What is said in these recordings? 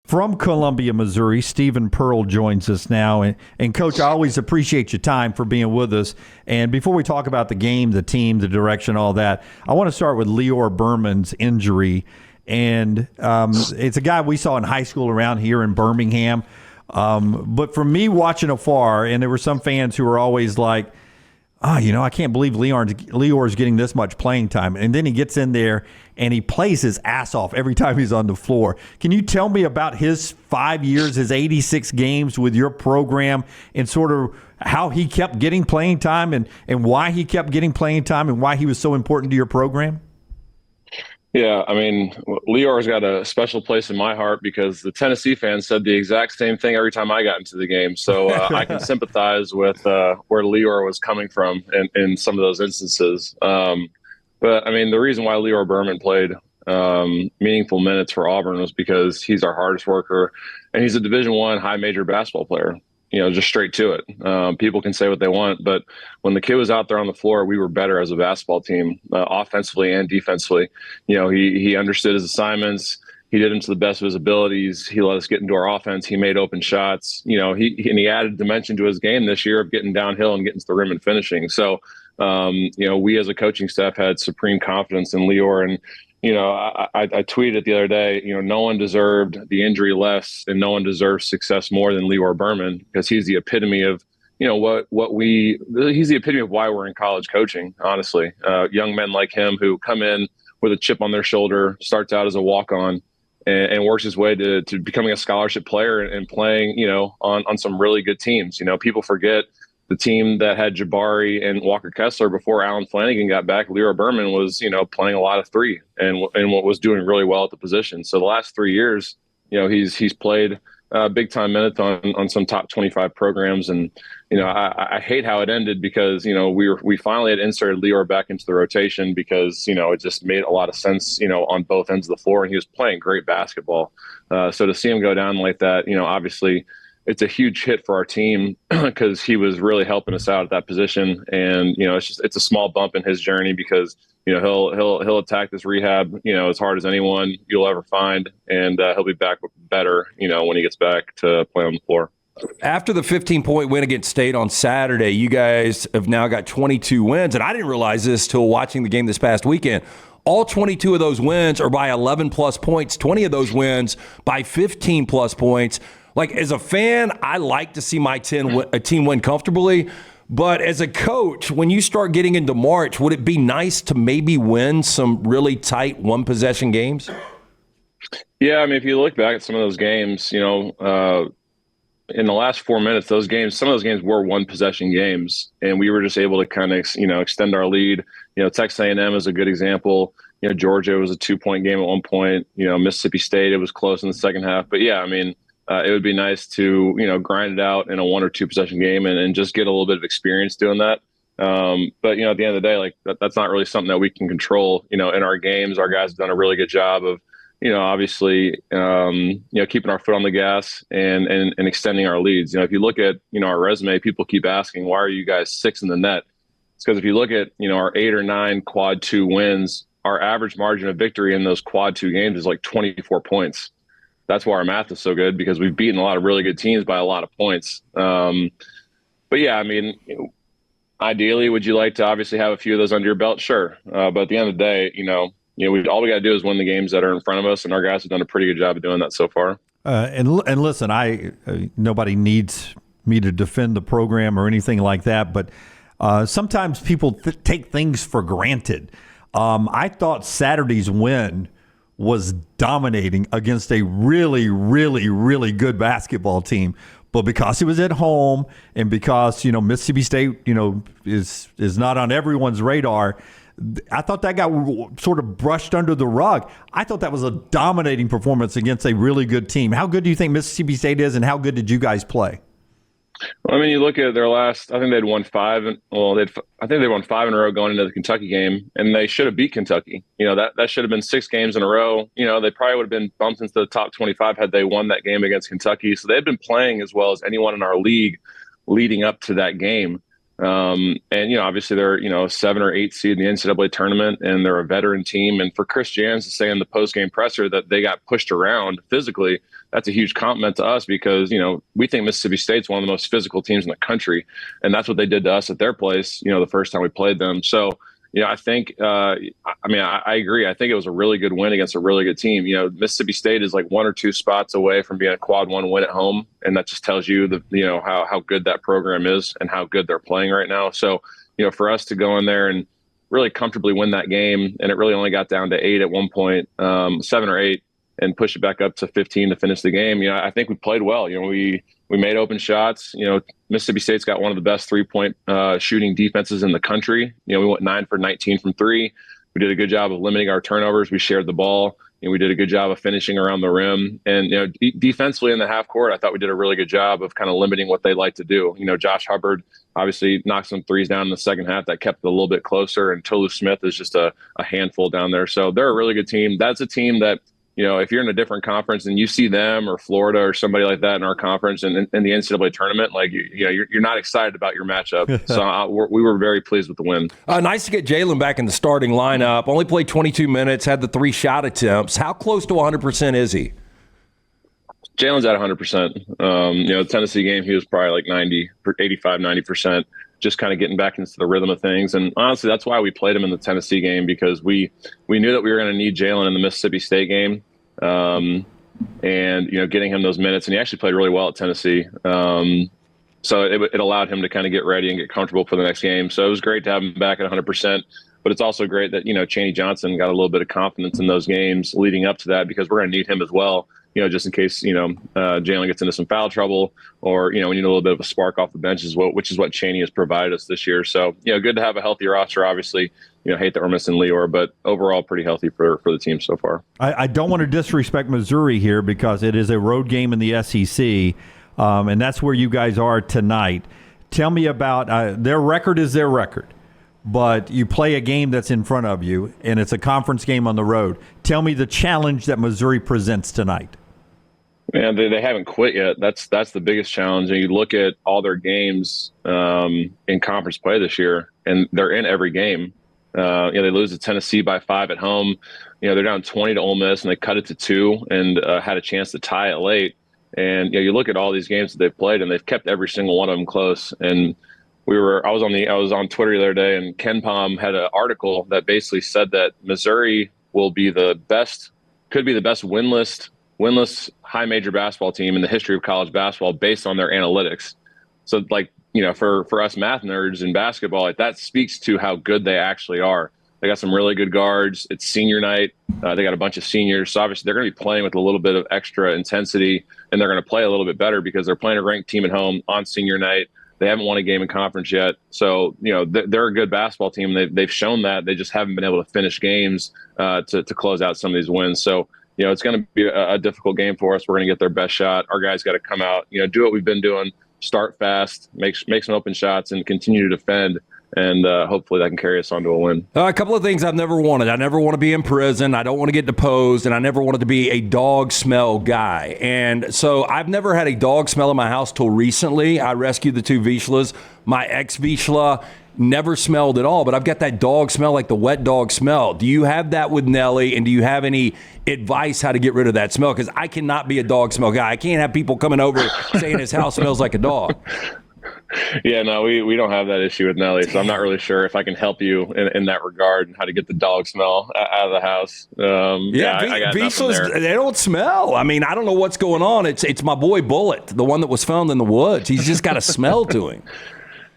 From Columbia, Missouri, Stephen Pearl joins us now. And Coach, I always appreciate your time for being with us. And before we talk about the game, the team, the direction, all that, I want to start with Lior Berman's injury. And it's a guy we saw in high school around here in Birmingham. But for me watching afar, and there were some fans who were always like, I can't believe Lior's getting this much playing time. And then he gets in there and he plays his ass off every time he's on the floor. Can you tell me about his 5 years, his 86 games with your program, and sort of how he kept getting playing time and why he kept getting playing time and why he was so important to your program? Yeah, I mean, Lior's got a special place in my heart because the Tennessee fans said the exact same thing every time I got into the game. So I can sympathize with where Lior was coming from in some of those instances. But, I mean, the reason why Lior Berman played meaningful minutes for Auburn was because he's our hardest worker, and he's a Division I high major basketball player. Just straight to it. People can say what they want, but when the kid was out there on the floor, we were better as a basketball team, offensively and defensively. He understood his assignments. He did them to the best of his abilities. He let us get into our offense. He made open shots. He added dimension to his game this year of getting downhill and getting to the rim and finishing. So, we as a coaching staff had supreme confidence in Lior. And I tweeted the other day, no one deserved the injury less and no one deserves success more than Lior Berman, because he's the epitome of, he's the epitome of why we're in college coaching, honestly. Young men like him who come in with a chip on their shoulder, starts out as a walk-on and works his way to becoming a scholarship player and playing, on some really good teams. People forget the team that had Jabari and Walker Kessler before Alan Flanagan got back. Lior Berman was, playing a lot of three and what was doing really well at the position. So the last 3 years, he's played big time minutes on some top 25 programs. And, I hate how it ended because, we finally had inserted Lior back into the rotation because, it just made a lot of sense, on both ends of the floor, and he was playing great basketball. So to see him go down like that, obviously, it's a huge hit for our team because he was really helping us out at that position. And, it's a small bump in his journey because, he'll attack this rehab, as hard as anyone you'll ever find. And he'll be back better, when he gets back to play on the floor. After the 15-point win against State on Saturday, you guys have now got 22 wins. And I didn't realize this till watching the game this past weekend. All 22 of those wins are by 11-plus points, 20 of those wins by 15-plus points. Like, as a fan, I like to see my team win comfortably. But as a coach, when you start getting into March, would it be nice to maybe win some really tight one-possession games? Yeah, I mean, if you look back at some of those games, in the last 4 minutes, some of those games were one-possession games, and we were just able to kind of, extend our lead. Texas A&M is a good example. Georgia was a 2-point game at one point. Mississippi State, it was close in the second half. But, yeah, I mean, it would be nice to, grind it out in a 1 or 2 possession game and just get a little bit of experience doing that. But, at the end of the day, like that's not really something that we can control, in our games. Our guys have done a really good job of, obviously, keeping our foot on the gas and extending our leads. If you look at, our resume, people keep asking, why are you guys 6 in the net? It's because if you look at, our 8 or 9 quad 2 wins, our average margin of victory in those quad 2 games is like 24 points. That's why our math is so good, because we've beaten a lot of really good teams by a lot of points. But yeah, I mean, ideally, would you like to obviously have a few of those under your belt? Sure. But at the end of the day, all we got to do is win the games that are in front of us, and our guys have done a pretty good job of doing that so far. And listen, nobody needs me to defend the program or anything like that, but sometimes people take things for granted. I thought Saturday's win was dominating against a really, really, really good basketball team. But because it was at home and because, Mississippi State, is not on everyone's radar, I thought that got sort of brushed under the rug. I thought that was a dominating performance against a really good team. How good do you think Mississippi State is, and how good did you guys play? Well, I mean, you look at their last, I think they'd won 5. I think they won 5 in a row going into the Kentucky game, and they should have beat Kentucky. That should have been 6 games in a row. They probably would have been bumped into the top 25 had they won that game against Kentucky. So they'd been playing as well as anyone in our league leading up to that game. And, obviously they're, 7 or 8 seed in the NCAA tournament, and they're a veteran team. And for Chris Jans to say in the post-game presser that they got pushed around physically, that's a huge compliment to us because, we think Mississippi State's one of the most physical teams in the country. And that's what they did to us at their place, the first time we played them. So, I think, I agree. I think it was a really good win against a really good team. Mississippi State is like 1 or 2 spots away from being a quad 1 win at home. And that just tells you how good that program is and how good they're playing right now. So, for us to go in there and really comfortably win that game, and it really only got down to 8 at one point, 7 or 8, and push it back up to 15 to finish the game. I think we played well. We made open shots. Mississippi State's got one of the best 3-point shooting defenses in the country. We went 9 for 19 from 3. We did a good job of limiting our turnovers. We shared the ball. We did a good job of finishing around the rim. And, defensively in the half court, I thought we did a really good job of kind of limiting what they like to do. Josh Hubbard obviously knocked some threes down in the second half that kept it a little bit closer. And Tolu Smith is just a handful down there. So they're a really good team. That's a team that, if you're in a different conference and you see them or Florida or somebody like that in our conference and in the NCAA tournament, you're not excited about your matchup. So we were very pleased with the win. Nice to get Jaylin back in the starting lineup. Only played 22 minutes, had the 3 shot attempts. How close to 100% is he? Jalen's at 100%. The Tennessee game, he was probably like 85, 90%. Just kind of getting back into the rhythm of things. And honestly, that's why we played him in the Tennessee game, because we knew that we were going to need Jaylin in the Mississippi State game. And, getting him those minutes. And he actually played really well at Tennessee. So it allowed him to kind of get ready and get comfortable for the next game. So it was great to have him back at 100%. But it's also great that, Chaney Johnson got a little bit of confidence in those games leading up to that, because we're going to need him as well. Just in case, Jaylin gets into some foul trouble, or, we need a little bit of a spark off the bench which is what Chaney has provided us this year. So, good to have a healthy roster, obviously. Hate that we're missing Lior, but overall pretty healthy for the team so far. I don't want to disrespect Missouri here because it is a road game in the SEC, and that's where you guys are tonight. Tell me about their record is their record. But you play a game that's in front of you, and it's a conference game on the road. Tell me the challenge that Missouri presents tonight. Man, they haven't quit yet. That's the biggest challenge. And you look at all their games in conference play this year, and they're in every game. They lose to Tennessee by 5 at home. They're down 20 to Ole Miss, and they cut it to 2 and had a chance to tie it late. And you look at all these games that they've played, and they've kept every single one of them close. And I was on Twitter the other day, and Ken Pom had an article that basically said that Missouri could be the best winless high major basketball team in the history of college basketball based on their analytics. So for us math nerds in basketball, that speaks to how good they actually are. They got some really good guards. It's senior night. They got a bunch of seniors. So obviously they're going to be playing with a little bit of extra intensity, and they're going to play a little bit better because they're playing a ranked team at home on senior night. They haven't won a game in conference yet. So, they're a good basketball team. They've shown that. They just haven't been able to finish games to close out some of these wins. So, it's going to be a difficult game for us. We're going to get their best shot. Our guys got to come out, do what we've been doing, start fast, make some open shots, and continue to defend. And hopefully that can carry us on to a win. A couple of things I've never wanted. I never want to be in prison. I don't want to get deposed. And I never wanted to be a dog smell guy. And so I've never had a dog smell in my house till recently. I rescued the 2 Vizslas. My ex-Vizsla never smelled at all, but I've got that dog smell, like the wet dog smell. Do you have that with Nelly, and do you have any advice how to get rid of that smell? Because I cannot be a dog smell guy. I can't have people coming over saying his house smells like a dog. Yeah, no, we don't have that issue with Nelly, so I'm not really sure if I can help you in that regard and how to get the dog smell out of the house. I got nothing there. They don't smell. I mean, I don't know what's going on. It's my boy Bullet, the one that was found in the woods. He's just got a smell to him.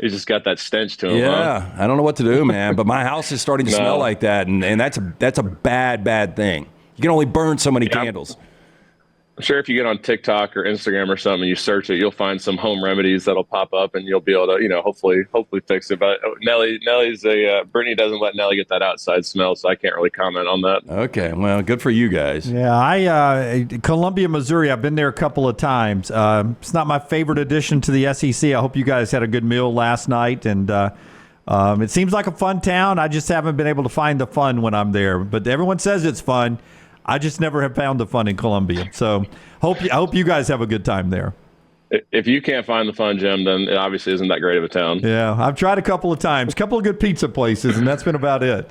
He's just got that stench to him. Yeah, huh? I don't know what to do, man. But my house is starting to smell like that, and that's a bad thing. You can only burn so many candles. I'm sure if you get on TikTok or Instagram or something, you search it, you'll find some home remedies that'll pop up, and you'll be able to, hopefully fix it. But Nelly's Brittany doesn't let Nelly get that outside smell, so I can't really comment on that. Okay, well, good for you guys. Yeah, Columbia, Missouri, I've been there a couple of times. It's not my favorite addition to the SEC. I hope you guys had a good meal last night, and it seems like a fun town. I just haven't been able to find the fun when I'm there, but everyone says it's fun. I just never have found the fun in Columbia. So I hope you guys have a good time there. if you can't find the Fun Gym, then it obviously isn't that great of a town. Yeah, I've tried a couple of times, a couple of good pizza places, and that's been about it.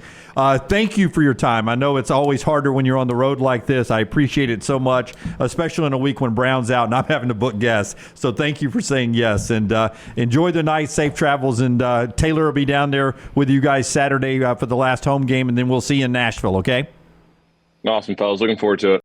Thank you for your time. I know it's always harder when you're on the road like this. I appreciate it so much, especially in a week when Brown's out and I'm having to book guests. So thank you for saying yes, and enjoy the night, safe travels, and Taylor will be down there with you guys Saturday for the last home game, and then we'll see you in Nashville, okay? Awesome, fellas. Looking forward to it.